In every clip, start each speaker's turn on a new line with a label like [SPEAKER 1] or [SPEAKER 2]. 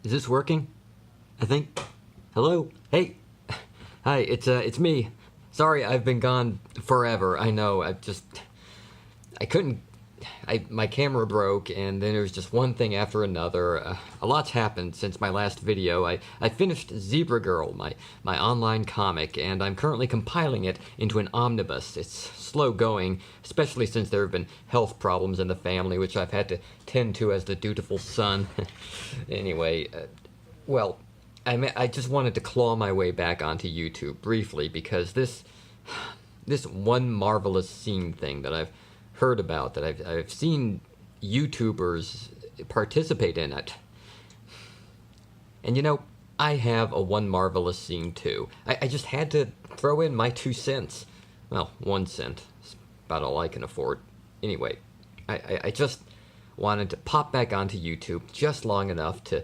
[SPEAKER 1] Is this working? I think. Hello? Hey. Hi, it's me. Sorry, I've been gone forever. I know. I couldn't. My camera broke, and then there was just one thing after another. A lot's happened since my last video. I finished Zebra Girl, my online comic, and I'm currently compiling it into an omnibus. It's slow going, especially since there have been health problems in the family, which I've had to tend to as the dutiful son. Anyway, well, I just wanted to claw my way back onto YouTube briefly because this one marvelous scene thing that I've heard about, that I've seen YouTubers participate in it. And you know, I have a one marvelous scene too. I just had to throw in my 2 cents. Well, 1 cent. It's about all I can afford. Anyway, I just wanted to pop back onto YouTube just long enough to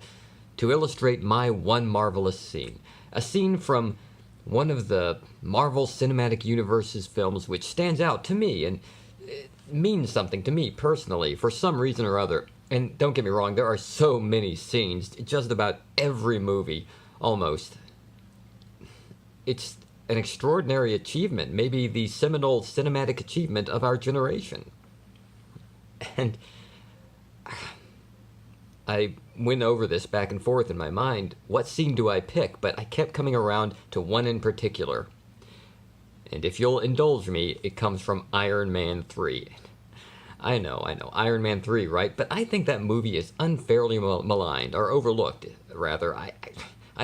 [SPEAKER 1] illustrate my one marvelous scene. A scene from one of the Marvel Cinematic Universe's films which stands out to me and means something to me personally for some reason or other. And don't get me wrong, there are so many scenes, just about every movie, almost. It's an extraordinary achievement, maybe the seminal cinematic achievement of our generation. And I went over this back and forth in my mind. What scene do I pick? But I kept coming around to one in particular. And if you'll indulge me, it comes from Iron Man 3. I know, Iron Man 3, right? But I think that movie is unfairly maligned, or overlooked, rather. I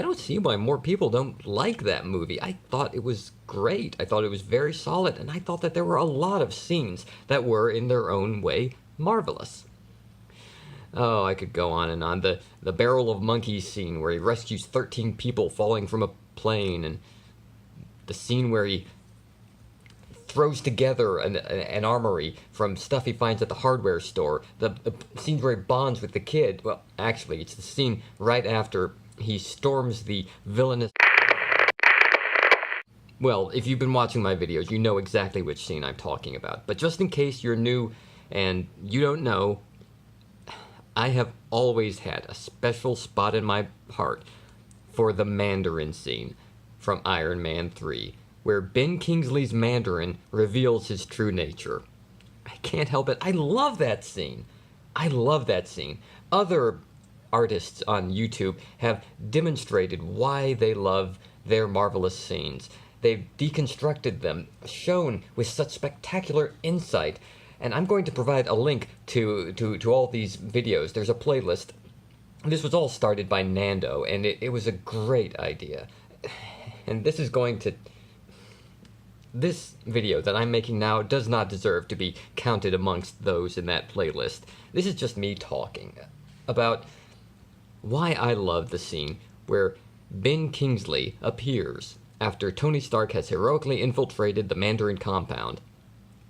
[SPEAKER 1] don't see why more people don't like that movie. I thought it was great. I thought it was very solid, and I thought that there were a lot of scenes that were, in their own way, marvelous. Oh, I could go on and on. The Barrel of Monkeys scene where he rescues 13 people falling from a plane, and the scene where he throws together an armory from stuff he finds at the hardware store. The scenes where he bonds with the kid. Well, actually, it's the scene right after he storms the villainous... Well, if you've been watching my videos, you know exactly which scene I'm talking about. But just in case you're new and you don't know, I have always had a special spot in my heart for the Mandarin scene from Iron Man 3, where Ben Kingsley's Mandarin reveals his true nature. I can't help it. I love that scene. I love that scene. Other artists on YouTube have demonstrated why they love their marvelous scenes. They've deconstructed them, shown with such spectacular insight. And I'm going to provide a link to all these videos. There's a playlist. This was all started by Nando, and it was a great idea. And this is going to... This video that I'm making now does not deserve to be counted amongst those in that playlist. This is just me talking about why I love the scene where Ben Kingsley appears after Tony Stark has heroically infiltrated the Mandarin compound.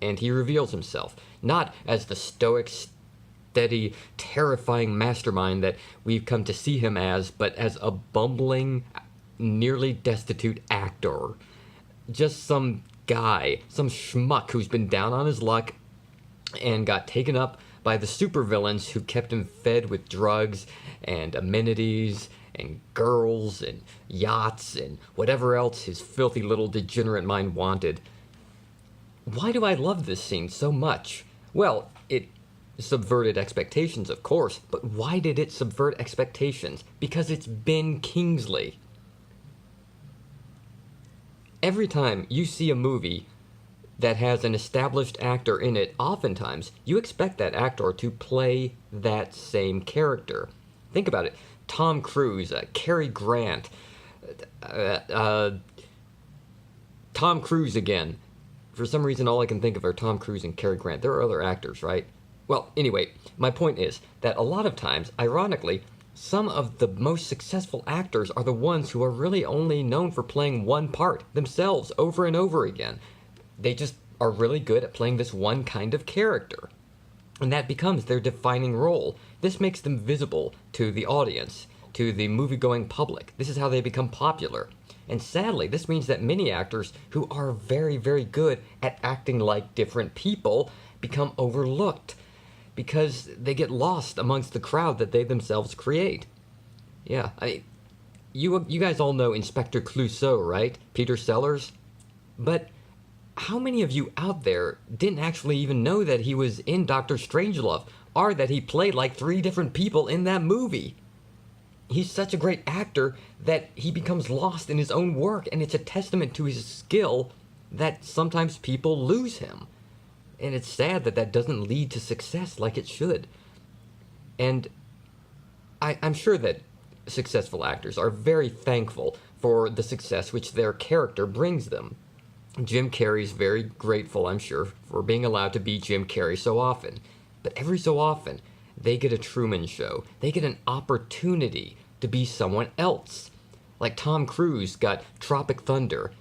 [SPEAKER 1] And he reveals himself, not as the stoic, steady, terrifying mastermind that we've come to see him as, but as a bumbling, nearly destitute actor. Just some guy, some schmuck who's been down on his luck and got taken up by the supervillains who kept him fed with drugs and amenities and girls and yachts and whatever else his filthy little degenerate mind wanted. Why do I love this scene so much? Well, it subverted expectations, of course, but why did it subvert expectations? Because it's Ben Kingsley. Every time you see a movie that has an established actor in it, oftentimes you expect that actor to play that same character. Think about it. Tom Cruise, Cary Grant, Tom Cruise again. For some reason, all I can think of are Tom Cruise and Cary Grant. There are other actors, right? Well, anyway, my point is that a lot of times, ironically, some of the most successful actors are the ones who are really only known for playing one part themselves over and over again. They just are really good at playing this one kind of character. And that becomes their defining role. This makes them visible to the audience, to the movie-going public. This is how they become popular. And sadly, this means that many actors who are very, very good at acting like different people become overlooked because they get lost amongst the crowd that they themselves create. Yeah, you guys all know Inspector Clouseau, right? Peter Sellers? But how many of you out there didn't actually even know that he was in Doctor Strangelove, or that he played like 3 different people in that movie? He's such a great actor that he becomes lost in his own work, and it's a testament to his skill that sometimes people lose him. And it's sad that that doesn't lead to success like it should. And I'm sure that successful actors are very thankful for the success which their character brings them. Jim Carrey's very grateful, I'm sure, for being allowed to be Jim Carrey so often. But every so often, they get a Truman Show. They get an opportunity to be someone else. Like Tom Cruise got Tropic Thunder,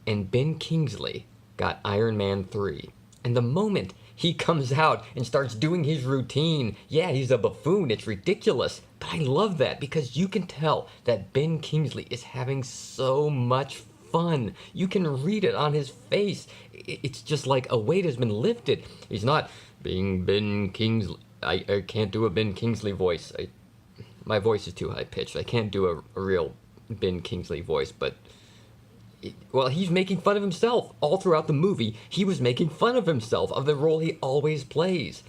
[SPEAKER 1] and Ben Kingsley got Iron Man 3. And the moment he comes out and starts doing his routine, yeah, he's a buffoon, it's ridiculous. But I love that because you can tell that Ben Kingsley is having so much fun. You can read it on his face. It's just like a weight has been lifted. He's not being Ben Kingsley. I can't do a Ben Kingsley voice. My voice is too high pitched. I can't do a real Ben Kingsley voice, but well, he's making fun of himself. All throughout the movie, he was making fun of himself, of the role he always plays.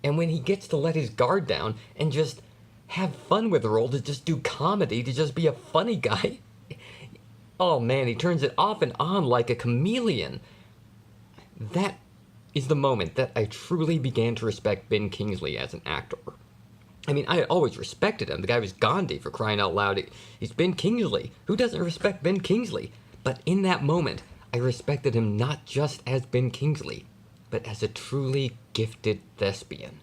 [SPEAKER 1] And when he gets to let his guard down and just have fun with the role, to just do comedy, to just be a funny guy, oh man, he turns it off and on like a chameleon. That is the moment that I truly began to respect Ben Kingsley as an actor. I mean, I had always respected him. The guy was Gandhi, for crying out loud. He's Ben Kingsley. Who doesn't respect Ben Kingsley? But in that moment, I respected him not just as Ben Kingsley, but as a truly gifted thespian.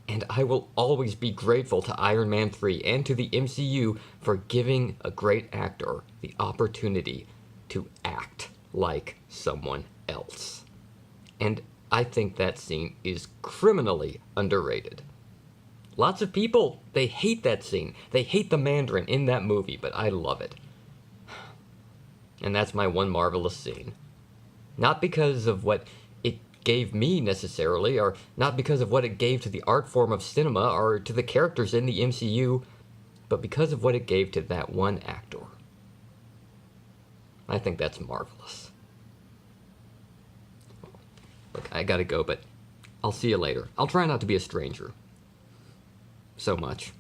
[SPEAKER 1] And I will always be grateful to Iron Man 3 and to the MCU for giving a great actor the opportunity to act like someone else. And I think that scene is criminally underrated. Lots of people, they hate that scene. They hate the Mandarin in that movie, but I love it. And that's my one marvelous scene. Not because of what it gave me necessarily, or not because of what it gave to the art form of cinema or to the characters in the MCU, but because of what it gave to that one actor. I think that's marvelous. Look, I gotta go, but I'll see you later. I'll try not to be a stranger so much.